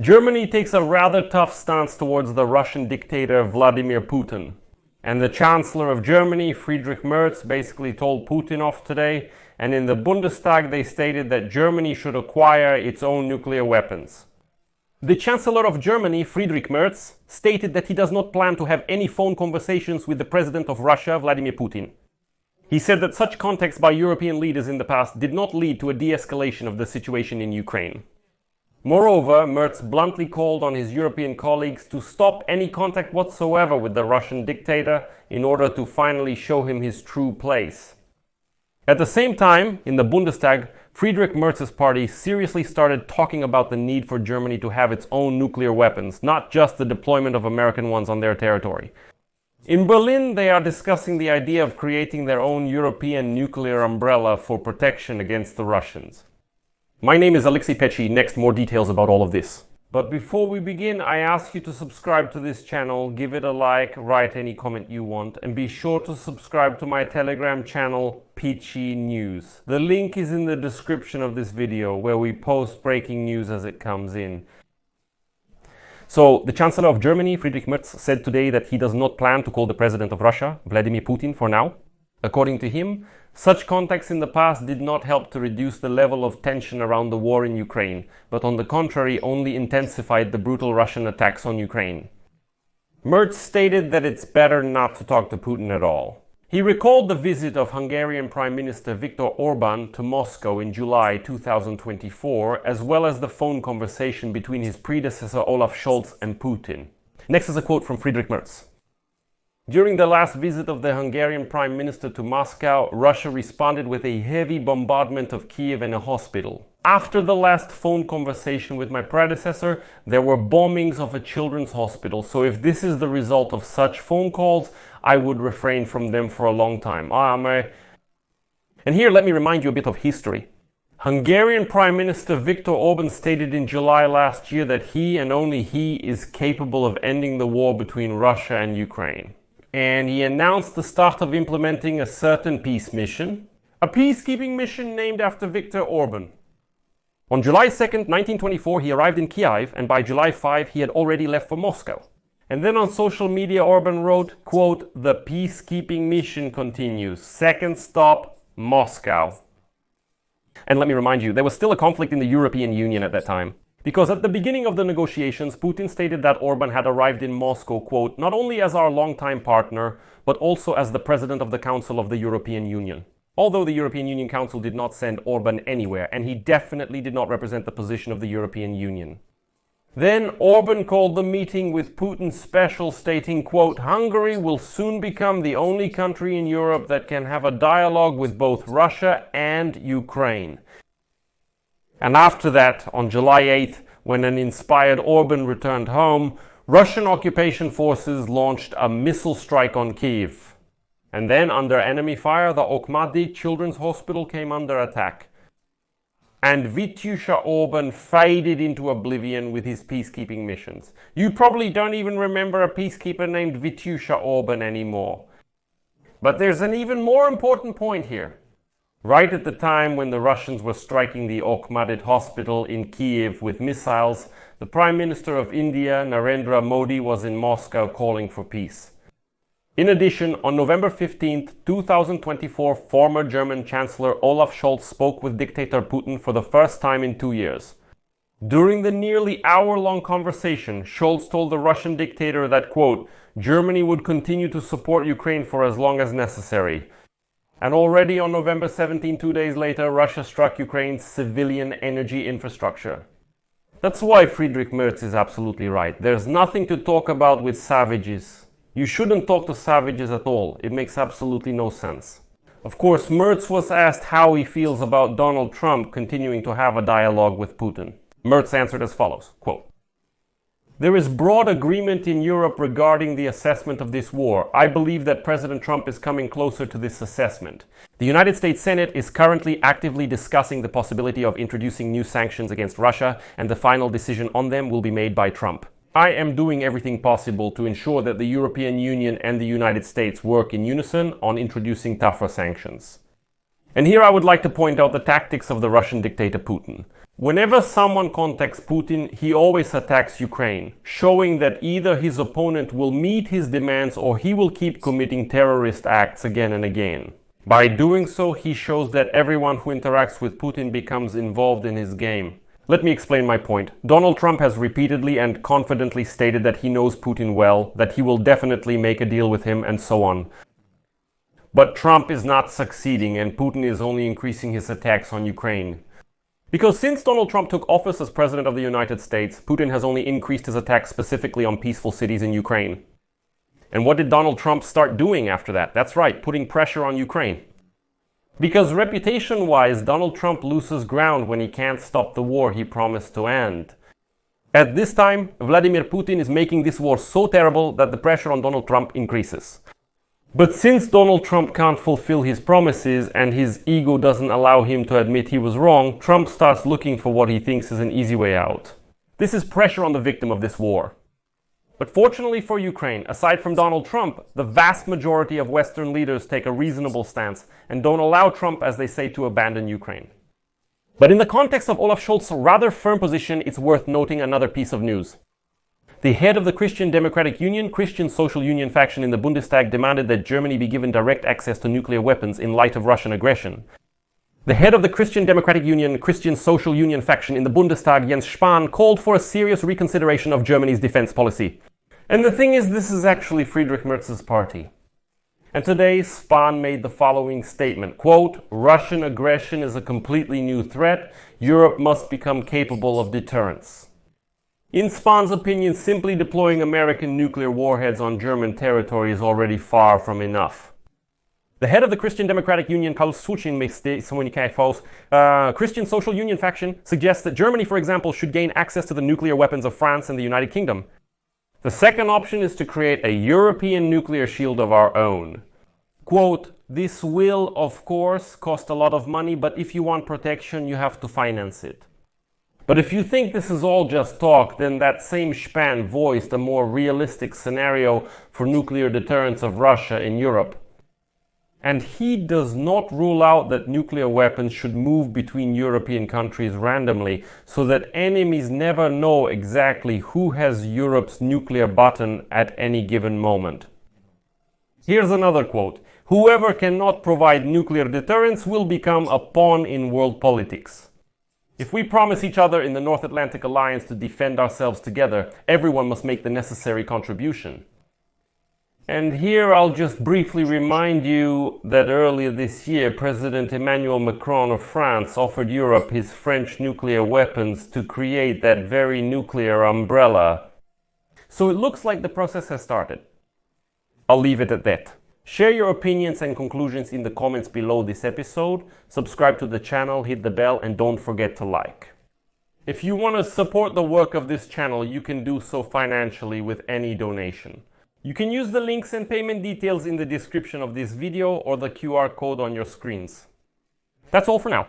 Germany takes a rather tough stance towards the Russian dictator Vladimir Putin. And the Chancellor of Germany, Friedrich Merz, basically told Putin off today, and in the Bundestag they stated that Germany should acquire its own nuclear weapons. The Chancellor of Germany, Friedrich Merz, stated that he does not plan to have any phone conversations with the President of Russia, Vladimir Putin. He said that such contacts by European leaders in the past did not lead to a de-escalation of the situation in Ukraine. Moreover, Merz bluntly called on his European colleagues to stop any contact whatsoever with the Russian dictator in order to finally show him his true place. At the same time, in the Bundestag, Friedrich Merz's party seriously started talking about the need for Germany to have its own nuclear weapons, not just the deployment of American ones on their territory. In Berlin, they are discussing the idea of creating their own European nuclear umbrella for protection against the Russians. My name is Alexei Pechi. Next, more details about all of this. But before we begin, I ask you to subscribe to this channel, give it a like, write any comment you want, and be sure to subscribe to my Telegram channel, Peachy News. The link is in the description of this video, where we post breaking news as it comes in. So, the Chancellor of Germany, Friedrich Merz, said today that he does not plan to call the President of Russia, Vladimir Putin, for now. According to him, such contacts in the past did not help to reduce the level of tension around the war in Ukraine, but on the contrary only intensified the brutal Russian attacks on Ukraine. Merz stated that it's better not to talk to Putin at all. He recalled the visit of Hungarian Prime Minister Viktor Orban to Moscow in July 2024, as well as the phone conversation between his predecessor Olaf Scholz and Putin. Next is a quote from Friedrich Merz. During the last visit of the Hungarian Prime Minister to Moscow, Russia responded with a heavy bombardment of Kiev and a hospital. After the last phone conversation with my predecessor, there were bombings of a children's hospital, so if this is the result of such phone calls, I would refrain from them for a long time. And here let me remind you a bit of history. Hungarian Prime Minister Viktor Orban stated in July last year that he and only he is capable of ending the war between Russia and Ukraine. And he announced the start of implementing a certain peace mission, a peacekeeping mission named after Viktor Orban. On July 2nd, 1924, he arrived in Kiev, and by July 5, he had already left for Moscow. And then on social media, Orban wrote, quote, "The peacekeeping mission continues. Second stop, Moscow." And let me remind you, there was still a conflict in the European Union at that time. Because at the beginning of the negotiations, Putin stated that Orban had arrived in Moscow, quote, "not only as our longtime partner, but also as the President of the Council of the European Union." Although the European Union Council did not send Orban anywhere, and he definitely did not represent the position of the European Union. Then Orban called the meeting with Putin special, stating, quote, "Hungary will soon become the only country in Europe that can have a dialogue with both Russia and Ukraine." And after that, on July 8th, when an inspired Orban returned home, Russian occupation forces launched a missile strike on Kyiv. And then, under enemy fire, the Okhmadi Children's Hospital came under attack. And Vityusha Orban faded into oblivion with his peacekeeping missions. You probably don't even remember a peacekeeper named Vityusha Orban anymore. But there's an even more important point here. Right at the time when the Russians were striking the Okhmadid hospital in Kiev with missiles, the Prime Minister of India, Narendra Modi, was in Moscow calling for peace. In addition, on November 15th, 2024, former German Chancellor Olaf Scholz spoke with dictator Putin for the first time in 2 years. During the nearly hour-long conversation, Scholz told the Russian dictator that, quote, "Germany would continue to support Ukraine for as long as necessary." And already on November 17, 2 days later, Russia struck Ukraine's civilian energy infrastructure. That's why Friedrich Merz is absolutely right. There's nothing to talk about with savages. You shouldn't talk to savages at all. It makes absolutely no sense. Of course, Merz was asked how he feels about Donald Trump continuing to have a dialogue with Putin. Merz answered as follows, quote, "There is broad agreement in Europe regarding the assessment of this war. I believe that President Trump is coming closer to this assessment. The United States Senate is currently actively discussing the possibility of introducing new sanctions against Russia, and the final decision on them will be made by Trump. I am doing everything possible to ensure that the European Union and the United States work in unison on introducing tougher sanctions." And here I would like to point out the tactics of the Russian dictator Putin. Whenever someone contacts Putin, he always attacks Ukraine, showing that either his opponent will meet his demands or he will keep committing terrorist acts again and again. By doing so, he shows that everyone who interacts with Putin becomes involved in his game. Let me explain my point. Donald Trump has repeatedly and confidently stated that he knows Putin well, that he will definitely make a deal with him, and so on. But Trump is not succeeding, and Putin is only increasing his attacks on Ukraine. Because since Donald Trump took office as President of the United States, Putin has only increased his attacks specifically on peaceful cities in Ukraine. And what did Donald Trump start doing after that? That's right, putting pressure on Ukraine. Because reputation-wise, Donald Trump loses ground when he can't stop the war he promised to end. At this time, Vladimir Putin is making this war so terrible that the pressure on Donald Trump increases. But since Donald Trump can't fulfill his promises and his ego doesn't allow him to admit he was wrong, Trump starts looking for what he thinks is an easy way out. This is pressure on the victim of this war. But fortunately for Ukraine, aside from Donald Trump, the vast majority of Western leaders take a reasonable stance and don't allow Trump, as they say, to abandon Ukraine. But in the context of Olaf Scholz's rather firm position, it's worth noting another piece of news. The head of the Christian Democratic Union, Christian Social Union faction in the Bundestag demanded that Germany be given direct access to nuclear weapons in light of Russian aggression. The head of the Christian Democratic Union, Christian Social Union faction in the Bundestag, Jens Spahn, called for a serious reconsideration of Germany's defense policy. And the thing is, this is actually Friedrich Merz's party. And today, Spahn made the following statement, quote, "Russian aggression is a completely new threat. Europe must become capable of deterrence." In Spahn's opinion, simply deploying American nuclear warheads on German territory is already far from enough. The head of the Christian Democratic Union, Christian Social Union faction, suggests that Germany, for example, should gain access to the nuclear weapons of France and the United Kingdom. The second option is to create a European nuclear shield of our own. Quote, "This will, of course, cost a lot of money, but if you want protection, you have to finance it." But if you think this is all just talk, then that same Spahn voiced a more realistic scenario for nuclear deterrence of Russia in Europe. And he does not rule out that nuclear weapons should move between European countries randomly, so that enemies never know exactly who has Europe's nuclear button at any given moment. Here's another quote. "Whoever cannot provide nuclear deterrence will become a pawn in world politics." If we promise each other in the North Atlantic Alliance to defend ourselves together, everyone must make the necessary contribution. And here I'll just briefly remind you that earlier this year, President Emmanuel Macron of France offered Europe his French nuclear weapons to create that very nuclear umbrella. So it looks like the process has started. I'll leave it at that. Share your opinions and conclusions in the comments below this episode, subscribe to the channel, hit the bell, and don't forget to like. If you want to support the work of this channel, you can do so financially with any donation. You can use the links and payment details in the description of this video or the QR code on your screens. That's all for now.